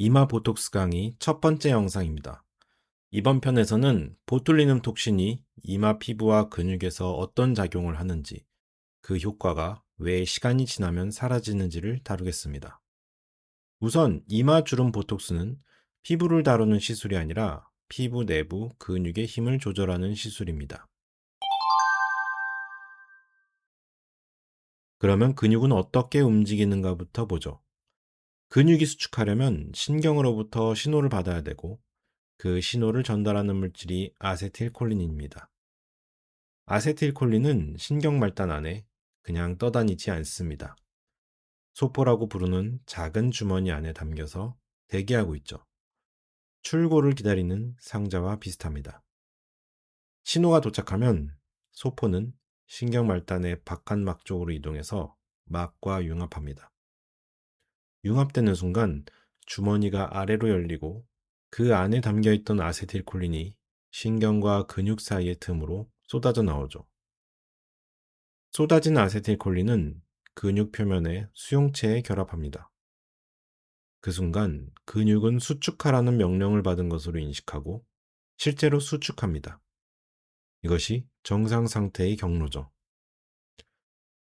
이마 보톡스 강의 첫 번째 영상입니다. 이번 편에서는 보툴리눔 톡신이 이마 피부와 근육에서 어떤 작용을 하는지, 그 효과가 왜 시간이 지나면 사라지는지를 다루겠습니다. 우선 이마 주름 보톡스는 피부를 다루는 시술이 아니라 피부 내부 근육의 힘을 조절하는 시술입니다. 그러면 근육은 어떻게 움직이는가부터 보죠. 근육이 수축하려면 신경으로부터 신호를 받아야 되고, 그 신호를 전달하는 물질이 아세틸콜린입니다. 아세틸콜린은 신경말단 안에 그냥 떠다니지 않습니다. 소포라고 부르는 작은 주머니 안에 담겨서 대기하고 있죠. 출고를 기다리는 상자와 비슷합니다. 신호가 도착하면 소포는 신경말단의 바깥막 쪽으로 이동해서 막과 융합합니다. 융합되는 순간 주머니가 아래로 열리고 그 안에 담겨있던 아세틸콜린이 신경과 근육 사이의 틈으로 쏟아져 나오죠. 쏟아진 아세틸콜린은 근육 표면의 수용체에 결합합니다. 그 순간 근육은 수축하라는 명령을 받은 것으로 인식하고 실제로 수축합니다. 이것이 정상 상태의 경로죠.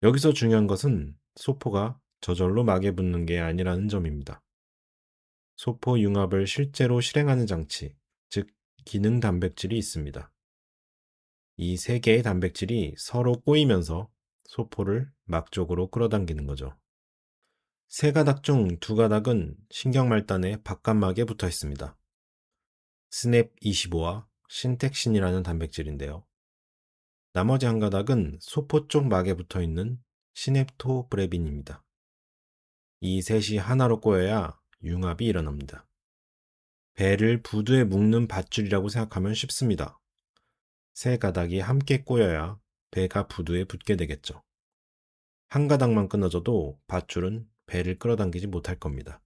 여기서 중요한 것은 소포가 저절로 막에 붙는 게 아니라는 점입니다. 소포 융합을 실제로 실행하는 장치, 즉 기능 단백질이 있습니다. 이 세 개의 단백질이 서로 꼬이면서 소포를 막 쪽으로 끌어당기는 거죠. 세 가닥 중 두 가닥은 신경말단의 바깥막에 붙어 있습니다. 스냅25와 신텍신이라는 단백질인데요. 나머지 한 가닥은 소포 쪽 막에 붙어 있는 시냅토브레빈입니다. 이 셋이 하나로 꼬여야 융합이 일어납니다. 배를 부두에 묶는 밧줄이라고 생각하면 쉽습니다. 세 가닥이 함께 꼬여야 배가 부두에 붙게 되겠죠. 한 가닥만 끊어져도 밧줄은 배를 끌어당기지 못할 겁니다.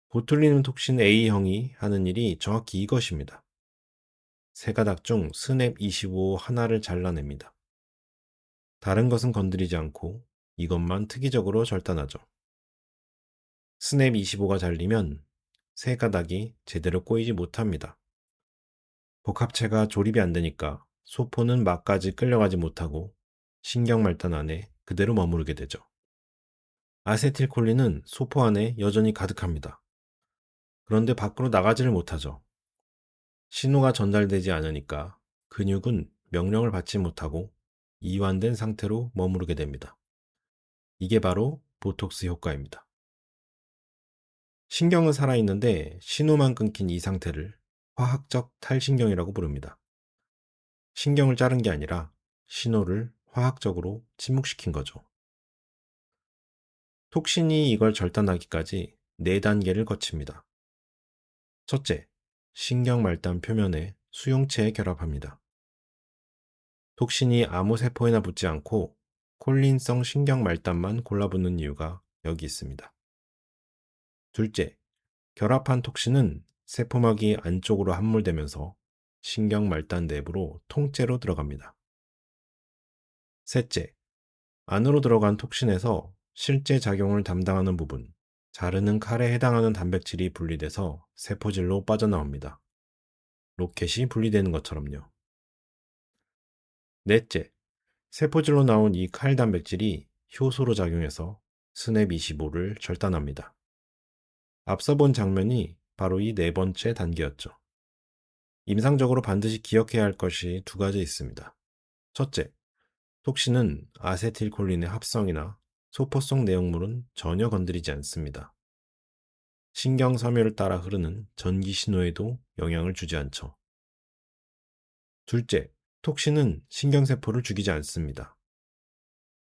보툴리눔 톡신 A형이 하는 일이 정확히 이것입니다. 세 가닥 중 스냅25 하나를 잘라냅니다. 다른 것은 건드리지 않고 이것만 특이적으로 절단하죠. 스냅25가 잘리면 세 가닥이 제대로 꼬이지 못합니다. 복합체가 조립이 안 되니까 소포는 막까지 끌려가지 못하고 신경말단 안에 그대로 머무르게 되죠. 아세틸콜린은 소포 안에 여전히 가득합니다. 그런데 밖으로 나가지를 못하죠. 신호가 전달되지 않으니까 근육은 명령을 받지 못하고 이완된 상태로 머무르게 됩니다. 이게 바로 보톡스 효과입니다. 신경은 살아있는데 신호만 끊긴 이 상태를 화학적 탈신경이라고 부릅니다. 신경을 자른 게 아니라 신호를 화학적으로 침묵시킨 거죠. 톡신이 이걸 절단하기까지 4단계를 거칩니다. 첫째, 신경말단 표면에 수용체에 결합합니다. 톡신이 아무 세포에나 붙지 않고 콜린성 신경말단만 골라붙는 이유가 여기 있습니다. 둘째, 결합한 톡신은 세포막이 안쪽으로 함몰되면서 신경말단 내부로 통째로 들어갑니다. 셋째, 안으로 들어간 톡신에서 실제 작용을 담당하는 부분, 자르는 칼에 해당하는 단백질이 분리돼서 세포질로 빠져나옵니다. 로켓이 분리되는 것처럼요. 넷째, 세포질로 나온 이 칼 단백질이 효소로 작용해서 스냅25를 절단합니다. 앞서 본 장면이 바로 이 네 번째 단계였죠. 임상적으로 반드시 기억해야 할 것이 두 가지 있습니다. 첫째, 톡신은 아세틸콜린의 합성이나 소포성 내용물은 전혀 건드리지 않습니다. 신경 섬유를 따라 흐르는 전기 신호에도 영향을 주지 않죠. 둘째, 톡신은 신경세포를 죽이지 않습니다.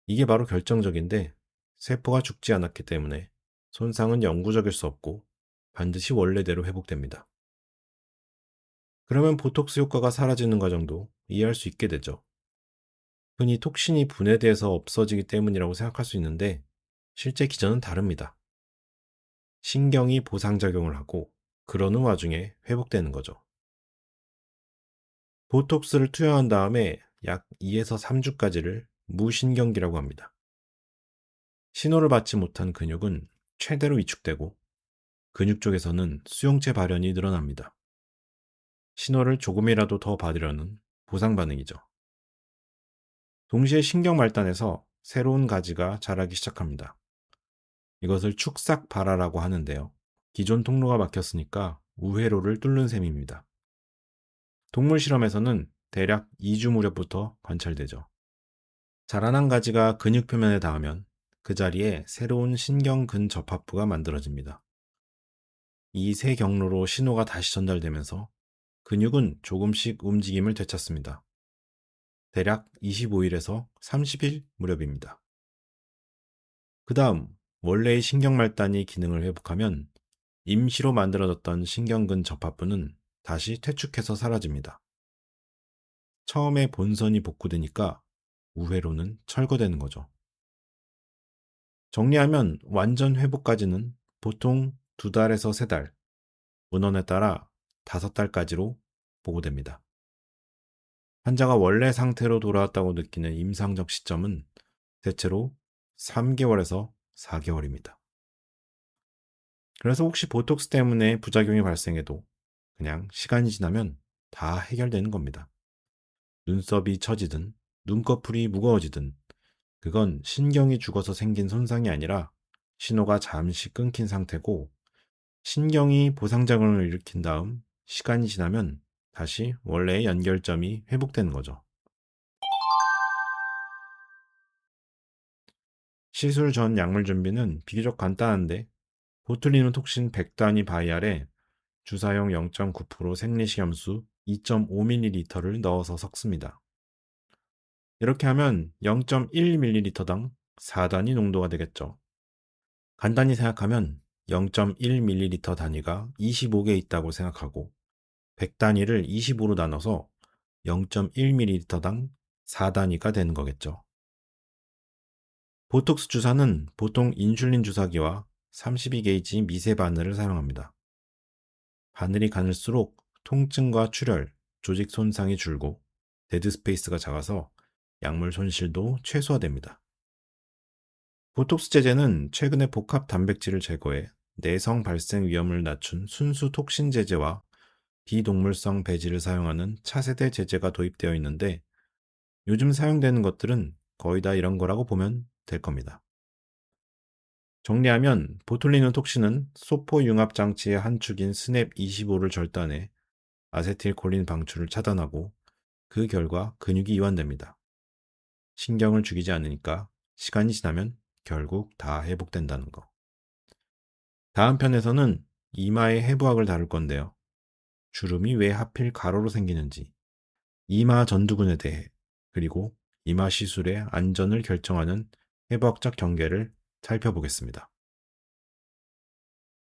이게 바로 결정적인데 세포가 죽지 않았기 때문에 손상은 영구적일 수 없고 반드시 원래대로 회복됩니다. 그러면 보톡스 효과가 사라지는 과정도 이해할 수 있게 되죠. 흔히 톡신이 분해돼서 없어지기 때문이라고 생각할 수 있는데 실제 기전은 다릅니다. 신경이 보상작용을 하고 그러는 와중에 회복되는 거죠. 보톡스를 투여한 다음에 약 2에서 3주까지를 무신경기라고 합니다. 신호를 받지 못한 근육은 최대로 위축되고 근육 쪽에서는 수용체 발현이 늘어납니다. 신호를 조금이라도 더 받으려는 보상 반응이죠. 동시에 신경 말단에서 새로운 가지가 자라기 시작합니다. 이것을 축삭 발화라고 하는데요. 기존 통로가 막혔으니까 우회로를 뚫는 셈입니다. 동물 실험에서는 대략 2주 무렵부터 관찰되죠. 자라난 가지가 근육 표면에 닿으면 그 자리에 새로운 신경 근접합부가 만들어집니다. 이 세 경로로 신호가 다시 전달되면서 근육은 조금씩 움직임을 되찾습니다. 대략 25일에서 30일 무렵입니다. 그 다음 원래의 신경말단이 기능을 회복하면 임시로 만들어졌던 신경근 접합부는 다시 퇴축해서 사라집니다. 처음에 본선이 복구되니까 우회로는 철거되는 거죠. 정리하면 완전 회복까지는 보통 2달에서 3달, 문헌에 따라 5달까지로 보고됩니다. 환자가 원래 상태로 돌아왔다고 느끼는 임상적 시점은 대체로 3개월에서 4개월입니다. 그래서 혹시 보톡스 때문에 부작용이 발생해도 그냥 시간이 지나면 다 해결되는 겁니다. 눈썹이 처지든 눈꺼풀이 무거워지든 그건 신경이 죽어서 생긴 손상이 아니라 신호가 잠시 끊긴 상태고 신경이 보상작용을 일으킨 다음 시간이 지나면 다시 원래의 연결점이 회복되는 거죠. 시술 전 약물 준비는 비교적 간단한데 보툴리눔 톡신 100단위 바이알에 주사용 0.9% 생리식염수 2.5ml를 넣어서 섞습니다. 이렇게 하면 0.1ml당 4단위 농도가 되겠죠. 간단히 생각하면 0.1ml 단위가 25개 있다고 생각하고 100단위를 25로 나눠서 0.1ml당 4단위가 되는 거겠죠. 보톡스 주사는 보통 인슐린 주사기와 32게이지 미세 바늘을 사용합니다. 바늘이 가늘수록 통증과 출혈, 조직 손상이 줄고 데드 스페이스가 작아서 약물 손실도 최소화됩니다. 보톡스 제제는 최근에 복합 단백질을 제거해 내성 발생 위험을 낮춘 순수 톡신 제제와 비동물성 배지를 사용하는 차세대 제제가 도입되어 있는데 요즘 사용되는 것들은 거의 다 이런 거라고 보면 될 겁니다. 정리하면 보툴리눔 톡신은 소포 융합 장치의 한 축인 스냅 25를 절단해 아세틸콜린 방출을 차단하고 그 결과 근육이 이완됩니다. 신경을 죽이지 않으니까 시간이 지나면 결국 다 회복된다는 거. 다음 편에서는 이마의 해부학을 다룰 건데요. 주름이 왜 하필 가로로 생기는지, 이마 전두근에 대해, 그리고 이마 시술의 안전을 결정하는 해부학적 경계를 살펴보겠습니다.